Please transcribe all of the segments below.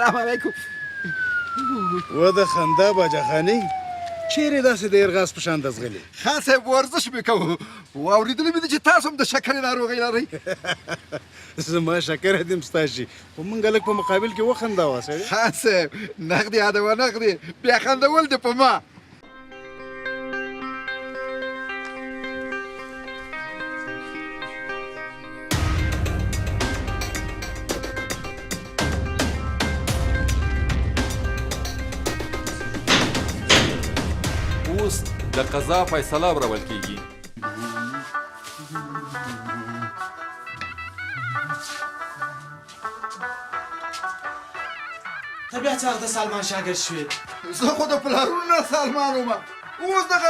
سلام علیکم. و د خندا باجخاني چیرې داسې د ارغاز په شان دزغلي؟ خان صاحب ورزش مې کوو، واورېدلي مې دي چې تاسو هم د شکرې ناروغۍ لرئ. زما شکر دې مستاشي، خو موږ لږ په مقابل کې وخنداوه سړی. خان صاحب نغدې یادوه نغدې، بیا خندول دې په ما. اوس د قضا فیصله ورول کیږي. ته بیا څه وخت د سلمان شاګرد شوې؟ زه خو د پلارونو نه سلمان وم، اوس دغه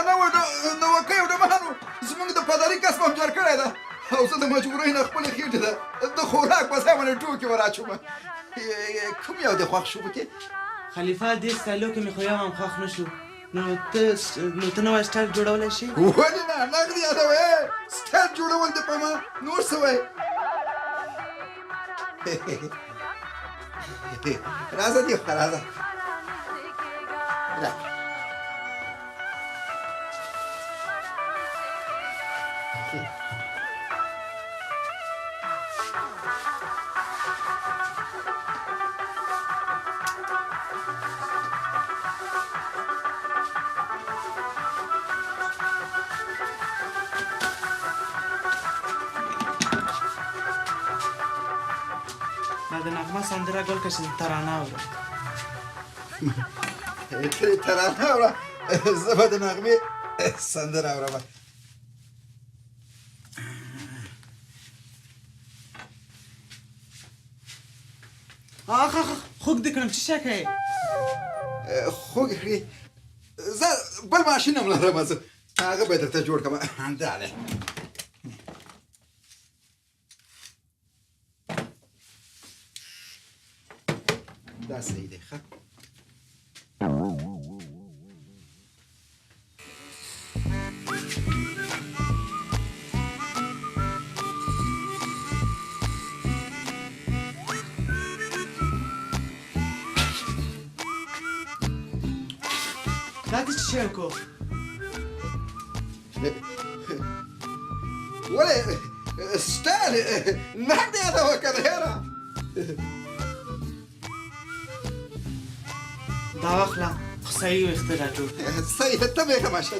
نوکۍ ډمانو زموږ د پدري کسب هم جوړ کړی ده، او زه د مجبورۍ نه خپلې خېټې ته د خوراک په ځای باندې ټوکې ور اچوم. کوم یو دې خوښ شو پکې؟ خلیفه دې سټایلو کې مې خو یو هم خوښ نه شو. نو ته نوی سټایل جوړولی شې؟ ولې نه، نغدې یادوې سټایل جوړول دې په ما، نور څه وایې؟ راځه دې خوا راځه. د نغمه سندره ګل کشي ترانه اورم. ته ترانه اوره، زه به د نغمې سندره اورم. خوږ دې کړم، څه شی کوې؟ خوږ کړې؟ زه بل ماشین هم لرم، زه هغه به درته جوړ کړم. دا دی. دا صحیح دی. ښه دا دې څه شی وکړو؟ ولې سټایل نغدې یادوه که نه یاره؟ دا واخله، خو صحیح ویښته راټول. صحیح ده، ته بېخه ماشه،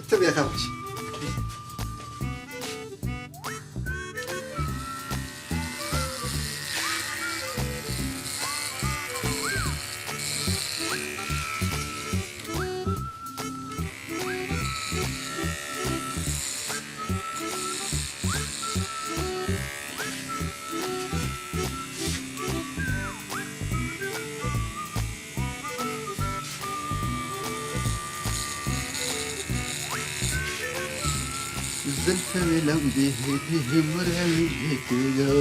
ته بېخه ماشه. زلفه مې لمدې دې مرغۍ کېږه.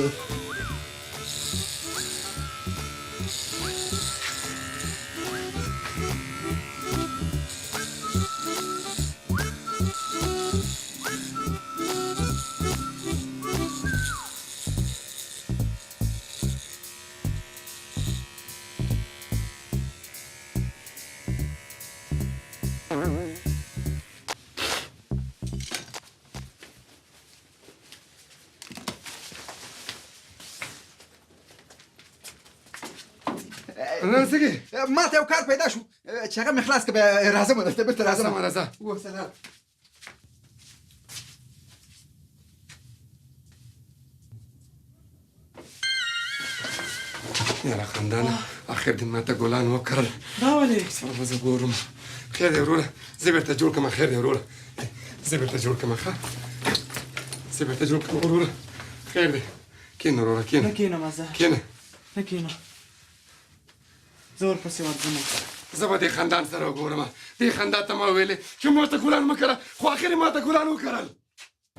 ما ته یو کار پیدا شو چې هغه مې خلاص کړه، بیا راځم دلته بېرته راځم. راځه. وسلام. یاره خندانه، اخر دې ماته ګلان وکرل. دا ولې؟ سبا به زه ګورم. خیر دی وروره، زه بېرته جوړ کړم. خیر دی وروره، زه بېرته جوړ کړم. ښه زه بېرته جوړ کړم وروره. خیر دی، کښېنه وروره، کښېنه. نه کښېنم زه، کښېنه. نه کښېنم، زه ورپسې ورځم. زه به دې خندان سره وګورم. دې خندا ته ما ویلې چې ماته ګلان مه کره، خو اخر یې ماته ګلان وکرل.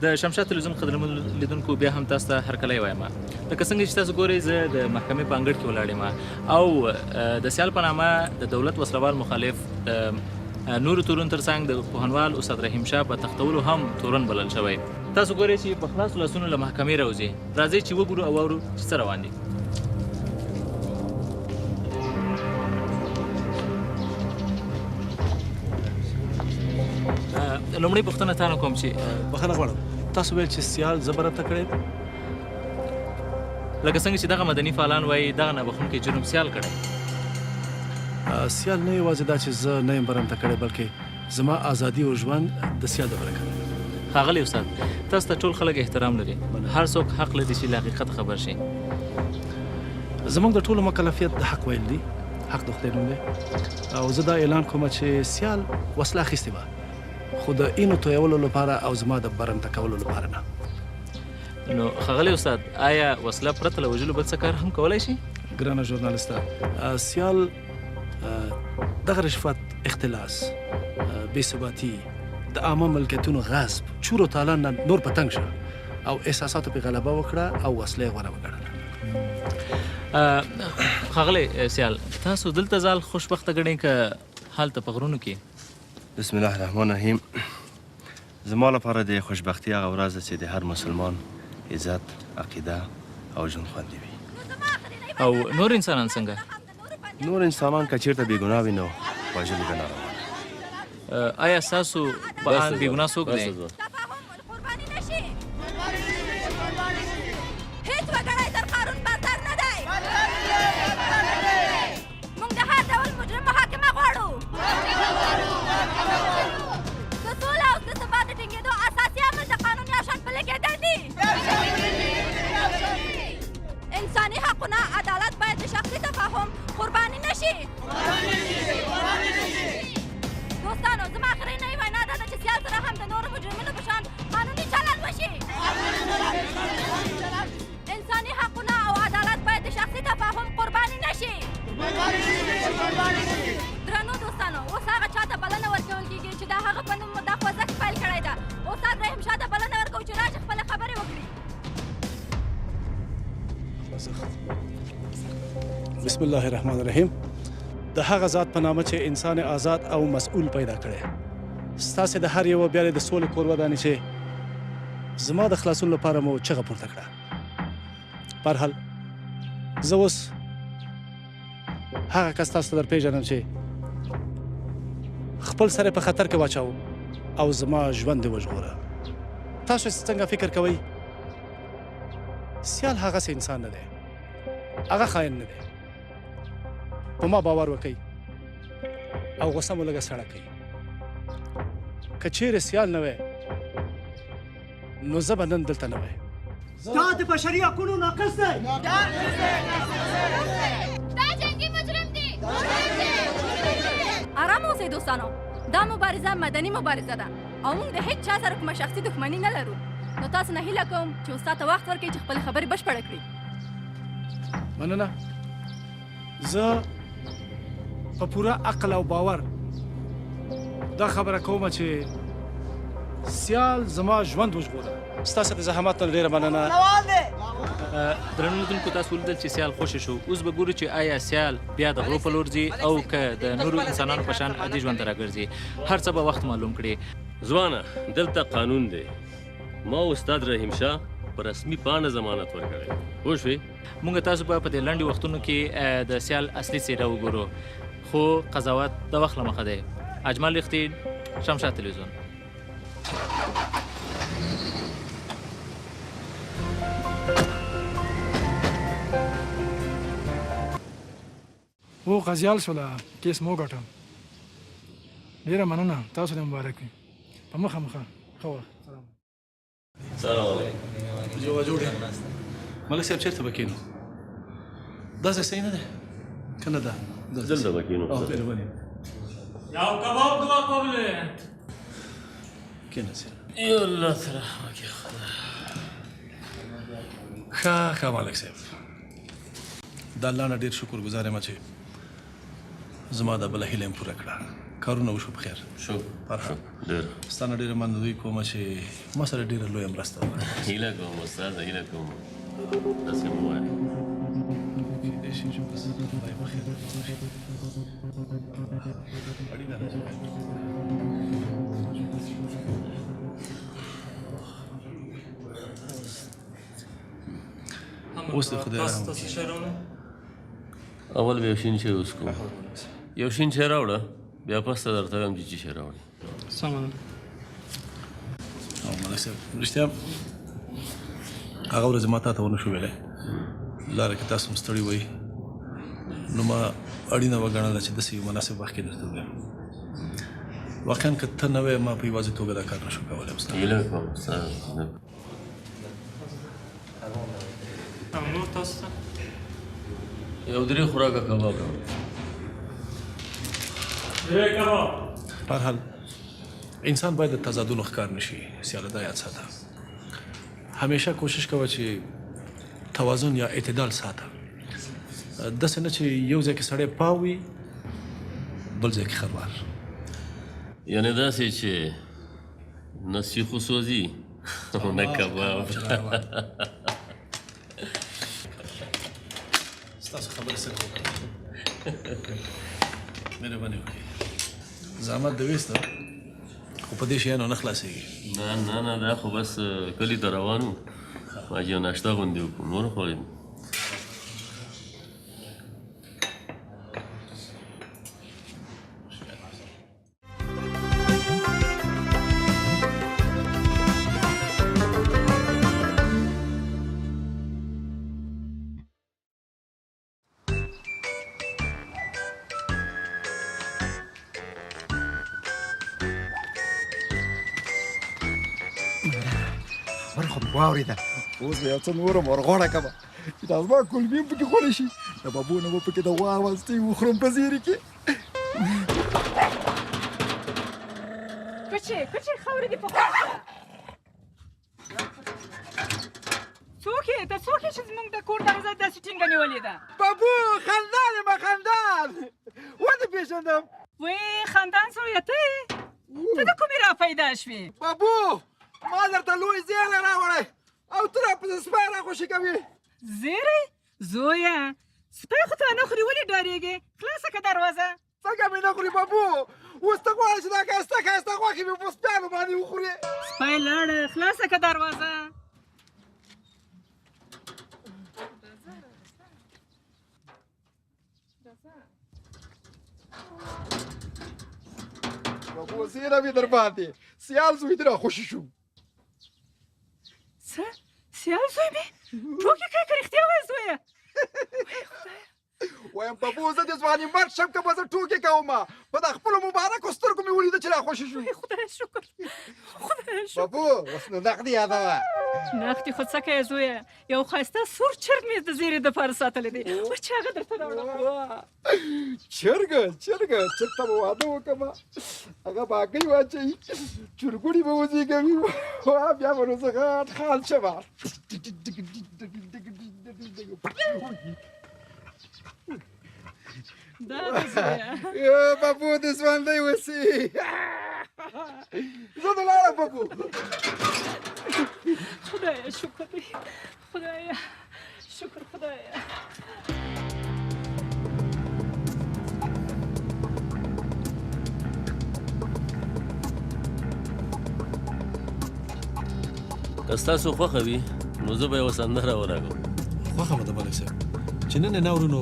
د شمشاد تلویزیون قدرمنو لیدونکو بیا هم تاسو ته هرکلی وایم. لکه څنګه چې تاسو ګورئ، زه د محکمې په انګړ کې ولاړ یم او د سیال په نامه د دولت وسلوال مخالف نورو تورن ترڅنګ د پوهنوال استاد رحیم شاه په تختولو هم تورن بلل شوی. تاسو ګورئ چې په خلاصو لاسونو له محکمې راوځي. راځئ چې وګورو او واورو چې څه روان دي. لومړی پوښتنه تا نه کوم چې بخښنه غواړم تاسو ویل چې سیال زه به رابطه کړی یم. لکه څنګه چې دغه مدني فعالان وایي دغه نابخونکی جرم سیال کړی. سیال نه یوازې دا چې زه نه یم برمته کړی بلکې زما ازادي او ژوند د سیال د برکت. ښاغلی استاد تاسو ته ټول خلک احترام لري. هر څوک حق لري چې له حقیقت خبر شي. زموږ د ټولو مکلفیت د حق ویل دي. حق د خدای نوم دی او زه دا اعلان کوم چې سیال وسله اخیستې وه خو د اینو تویولو لپاره او زما د برمته کولو لپاره نه. نو ښاغلی استاد آیا وسله پرته له وژلو بل څه کار هم کولی شي؟ ګرانه ژورنالسته سیال دغه رشوت اختلاس بې ثباتي د عامه ملکیتونو غصب چور و تالان نه نور په تنګ شه او احساساتو پې غلبه وکړه او وسله یې غوره وګڼله. ښاغلی سیال تاسو دلته ځال خوشبخته ګڼئ که هلته په غرونو کې؟ بسم الله الرحمن الرحیم. زما لپاره د خوشبختي هغه ورځ ده چې د هر مسلمان عزت عقیده او ژوند خوندي وي. او نور انسانان څنګه؟ نور انسانان که چېرته بېګناه وي نو وژلي به ناروا. آیا ستاسو په آن بېګناه څوک دی؟ هیڅ وګړی تر قانون برتر نه دی. موږ د هر ډول مجرم محاکمه غواړو. د سوله او د ثبات د ټینګېدو اساسي عامل د قانون یا شان پلي کېدل دي. انساني حقونه عدالت باید د شخصي تفاهم قرباني نه شي. دوستانو زما اخرنۍ وینا دا ده چې سیال سره هم د نورو مجرمینو په شان قانوني چلند وشي. انساني حقونه او عدالت باید د شخصي تفاهم قرباني نه شي. درنو دوستانو اوس هغه چا ته بلنه ورکول کېږي چې د هغه په نوم دا خوځښت پیل کړی ده. استاد رحیم شاه ته بلنه ورکوو چې راشي خپلې خبرې وکړي. بسم الله الرحمن الرحیم. د هغه ذات په نامه چې انسان آزاد او مسؤول پیدا کړی ستاسې د هر یوه بیا د سولې کور ودانې چې زما د خلاصون لپاره مو چغه پورته کړه. بهرحال زه اوس هغه کس تاسو ته در پېژنم چې خپل سر په خطر کې واچاو او زما ژوند یې وژغوره. تاسو څنګه فکر کوئ؟ سیال هغسې انسان نه دی، هغه خاین نه دی. په ما باور وکئ او غوسه مو لږه سړه کئ. که چیرې سیال نه وی نو زه به نن دلته نه وی. دا د بشري حقونو ناقص دی. دا جنګي مجرم دی. آرام اوسئ دوستانو. دا مبارزه مدني مبارزه ده او موږ د هیڅ چا سره کومه شخصي دښمني نه لرو. نو تاسو نه هیله کوم چې استاد ته وخت ورکړئ چې خپلې خبرې بشپړه کړي. مننه. زه په پوره عقل او باور دا خبره کومه چې سیال زما ژوند وژغوره. ستاسو د زحمت نه ډېره مننه. درنو لیدونکو تاسو ولیدل چې سیال خوشې شو. اوس به ګورو چې آیا سیال بیا د غرو په لور ځي او که د نورو انسانانو په شان عادي ژوند ته راګرځي. هر څه به وخت معلوم کړي. ځوانه دلته قانون دی. ما استاد رحیم شاه په رسمي پاڼه ضمانت ورکړی. پوه شوې؟ موږ تاسو په دې لنډو وختونو کې د سیال اصلي څېره وګورو خو قضاوت د وخت له مخه دی. اجمل ریختي، شمشاد تلویزیون. و غزیال شوله کیس مو ګټم. ډېره مننه. تاسو ته مبارک وي. په مخه مخه ښه وخت. سلام علیکم. جوړ ملک صاحب چېرته به کښېنو؟ دا ځای صحیح نه دی که نه ده؟ دلته به کښېنو. مهرباني. یو کباب دوه قبلې. کښېنه سیال. یا الله ته رحم وکړي خدای. ښه ملک صاحب. د الله نه ډېر شکر ګزار یم چې زما دا بله هیله یې پوره کړه. کارونه وشو په خیر. شکر ډېر. ستا نه ډېره منندوی کومه چې ما سره ډېره لویه مرسته وکړه. هیله کوم استاده، هیله کوم. داسې مه وایه. کېدای شي چې بس خدای په خیر وکړي. اړینه ده چې اوس د خدای رحم وکړي. اول به یو شین شی وڅښو. یو شین شی راوړه، بیا پس ته درته وایم چې څه شی راوړې. سمه ده. صاحب رښتیا هغه ورځ ما تا ته ونه شو ویلی لاره کې تاسو هم ستړي وئ نو ما اړینه وګڼله چې داسې یو مناسب وخت کې درته ووایم واقعا که ته نه وې ما په یوازې توګه دا کار نه شو کولی استاد هیله کوم استاد او نور تاسو ته یو درې خوراکه کباب راوړه په هر حال انسان باید د تضادونو ښکار نشي سیاله دا یاد ساته همیشه کوشش کوه چې توازن یا اعتدال ساته داسې نه چې یو ځای کې سړی پاو وي بل ځای کې خروار یعنې داسې چې نه سیخ وسوځي او نه کباب ستاسو خبرې څه کوم مهرباني وکړئ زحمت د ویسته خو په دې شیانو نه خلاصېږي نه دا خو بس کلي ته روان وو ما چې یو ناشته غوندې وکړو نور خو واورېده اوس به یو څه نوره مرغوړه کړمه چې دا زما کولمې هم پکې خوړی شي د ببو نه به پکې د غوا واسطې وخورم په زیري کې کوچې خاورې دې په خوا څوک یې ته څوک یې چې زموږ د کور دروازه داسې ټینګه نیولې ده ببو خندان یم خندان ودې پېژندم وې خندان زویه ته یې ته د کومې را پیدا شوې ببو ما درته لوی زیری راوړی او ته راپسې سپی راخوشي کوې زیری زویه سپی خو تا نه خوري ولې ډارېږې خلاصه که دروازه څنګه مې نه خوري ببو اوس ته غواړې چې دا ښایسته غوښې مې په سپیانو باندې وخورې سپی لاړه خلاصه که دروازه ببو زیره مې در باندې سیال زوی دې راخوشي شو څه سیال زوی مې ټوکې کوې که رښتیا وایې زویه وایم ببو زه د ځواني مرګ شم که به زه ټوکې کوم په دا خپلو مبارکو سترګو مې ولیده چې راخوشي شو خدای شکر خدای شکر ببو اوس نو نغدې یادوه نغدې خو څه کوې زویه یو ښایسته سور چرګ مې د زیرې دپاره ساتلی دی ور چې هغه درته راوړم چرګ ته به واده وکړم هغه به هګۍ واچوي چرګوړي به وزېږوي بیا به نو زه غټ خال شم دا دی زویه ببو دې ژوندی اوسي زه دې لاړم ببو خدایه شکر دی خدایه شکر خدایه که ستاسو خوښه وي نو زه به یوه سندره وراږم خوښه مه ده ملک صاحب چې نن یې نه اورو نو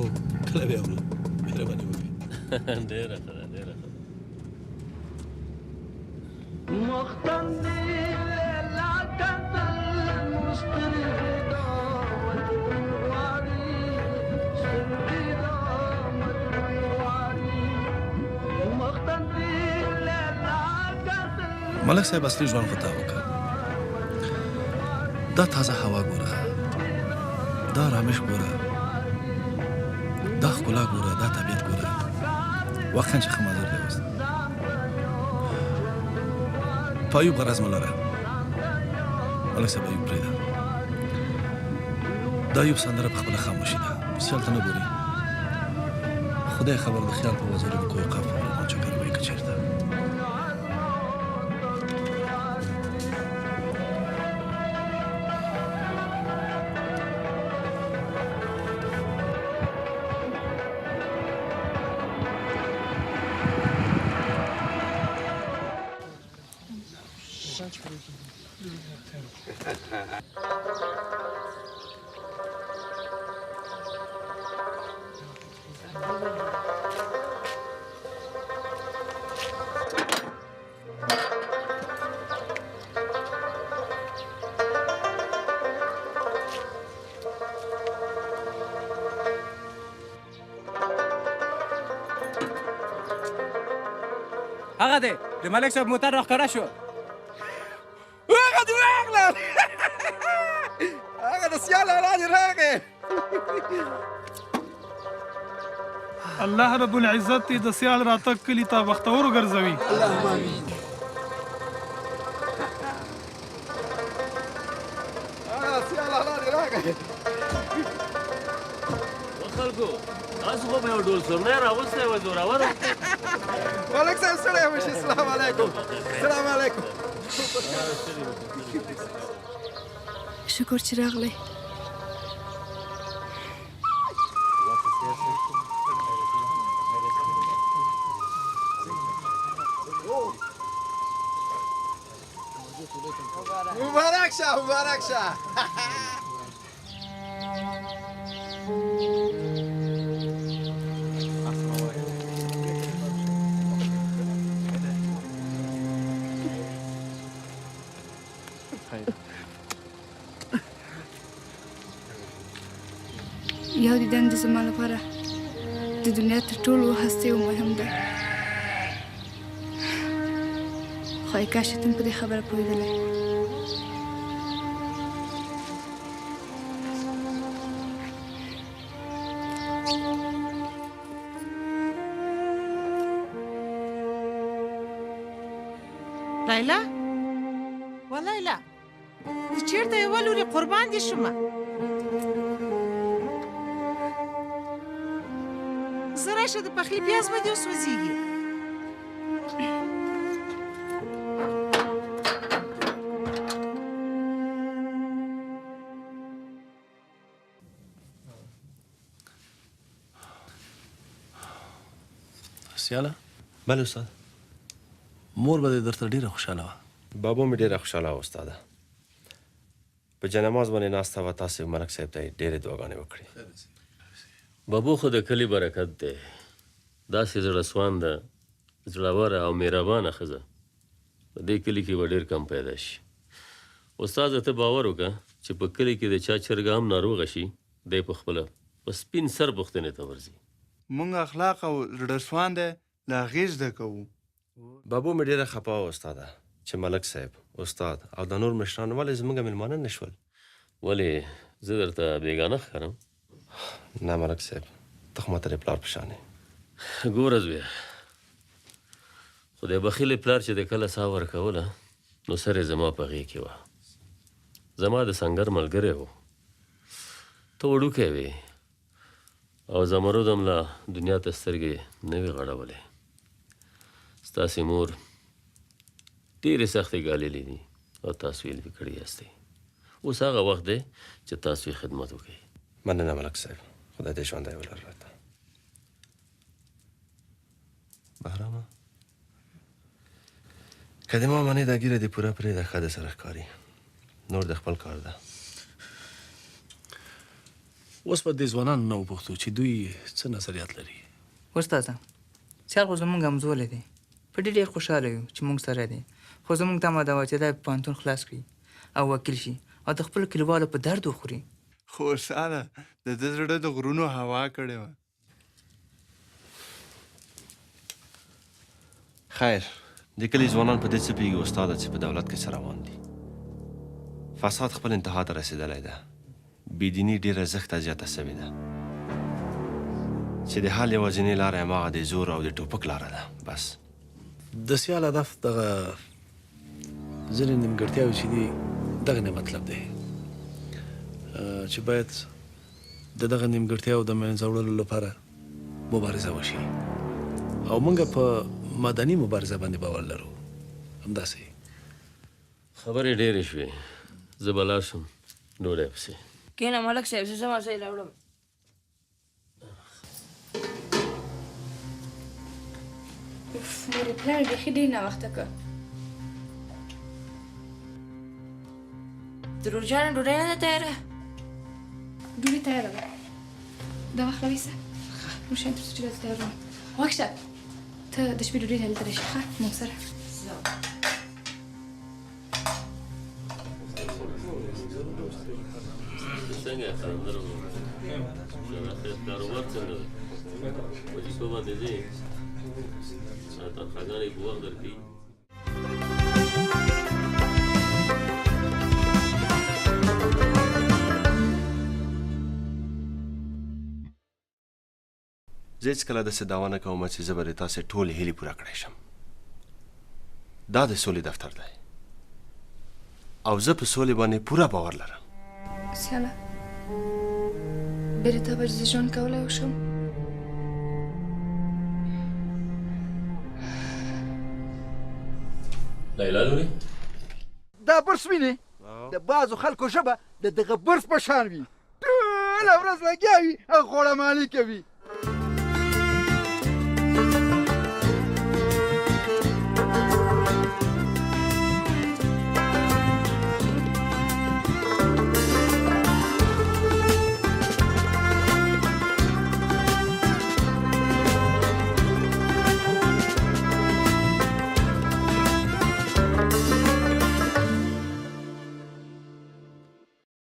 کله به یې اورو مهرباني وکړئ ډېره ښه ده ډېره ښه ده ملک صاحب اصلي ژوند خو تا وکړه دا تازه هوا ګوره دا رامش ګوره دا ښکلا ګوره دا طبیعت ګوره واقعا چې ښه منظر دی اوس په ایوب غرض مه لره ملک صاحب ایوب پرېږده دا ایوب سندره په خپله خاموشي ده سیال ته نه ګوري خدای خبر د خیال په وزرو د کوی قاف په چکر وایي که چېرته هغه دی د ملک صاحب موټر راښکاره شو هغه دې راغلل هغه د سیال اعلی دې راغی الله رب العزت دې د سیال راتګ کلي ته بختور وګرځوي اللهم امین هغه سیال اعلی دې راغی خلکو تاسو خو به یو ډول سورنی راوستی وای زورور ملک صاحب ستړی مه شي السلام علیکم السلام علیکم شکر چې راغلی مبارک شه مبارک شه یو دیدن د زما لپاره د دنیا تر ټولو هستې او مهم دی خو ای کاش چې ته په دې خبره پوهېدلی لیلا و لیلا ته چېرته یې ولورې قربان دې شومه زه راشه د پخلي پیاز به دې وسوځېږي سیاله بله استاد مور به دې درته ډېره خوشحاله وه بابا مې ډېره خوشحاله وه استاده په جنماز باندې ناسته وه تاسې ملک صاحب ته یې ډېرې دعاګانې وکړې بابو خو د کلي برکت دی داسې زړه سوانده زړوره او مهربانه ښځه په دې کلي کې به ډېر کم پیدا شي استاده ته باور وکړه چې په کلي کې د چا چرګه هم ناروغه شي دی په خپله په سپین سر پوښتنې ته ورځي مونږ اخلاق او زړه سوانده له هغې زده کوو بابو مې ډېره خفه وه استاده چې ملک صاحب استاد او د نور مشران ولې زموږ مېلمانه نه شول ولې زه درته بېګانه ښکارم نه ملک صاحب ته خو ماته د پلار په شان یې ګوره زویه خدای بخیلې پلار چې د کله ساه ورکوله نو سر یې زما په غېږ کې وه زما د سنګر ملګری و ته وړوکی وې او زمرود هم لا دنیا ته سترګې نه وې غړولې ستاسې مور ډېرې سختې ګاللې دي او تاسو یې لوی کړي یاستئ اوس هغه وخت دی چې تاسو یې خدمت وکړئ مننه ملک صاحب خدای دې ژوندی ولر راته بهرامه که د ما منې دا ګیره دې پوره پرېږده ښه د سره ښکاري نور د خپل کار ده اوس به دې ځوانانو نه وپوښتو چې دوی څه نظریات لري استاده سیال خو زموږ همزولی دی په ډېر خوشحاله یو چې موږ سره دی خو زموږ تمه ده چې دی پوهنتون خلاص کړي او وکیل شي او د خپلو کلیوالو په درد وخوري خو استاده د ده زړه د غرونو هوا کړې وه خیر د کلي ځوانان په دې څه پوهېږي استاده چې په دولت کې څه روان دي فساد خپل انتها ته رسېدلی ده بېدیني ډېره زښته زیاته سوې ده چې د حل یوازینۍ لاره هماغه د زور او د ټوپک لاره ده بس د سیال هدف دغه ځینې نیمګړتیاوې چې دي دغه نه مطلب دی چې باید د دغه نیمګړتیاو د منځه وړلو لپاره مبارزه وشي او موږ په مدني مبارزه باندې باور لرو همداسې خبرې ډېرې شوې زه به لاړ شم ډوډۍ پسې کښېنه ملک صاحب زه زما ځای راوړم مورې پلار بیخي ډېر ناوخته کړ ضرور جانه ډوډۍ نه ده تیاره ډوډۍ تیاره ده دا وخت راویسه موږ شیان تر څو چې راته تیاروم واکشه ته د شپې ډوډۍ ته هلته راشي ښه موږ سره څنګه یې خاندر کاروبار څنګه ده وظیفه باندې ځې تنخواګانې په وخت درکوي. زه هېڅکله داسې دعوه نه کوم چې زه به د تاسې ټولې هیلې پوره کړی شم. دا د سولې دفتر دی او زه په سولې باندې پوره باور لرم. سیاله بیرته به زه ژوند کولی شم. لیلا لورې دا برس وینې د بعضو خلکو ژبه د دغه برس په شان وي ټوله ورځ لګیا وي او غوړه مالي کوي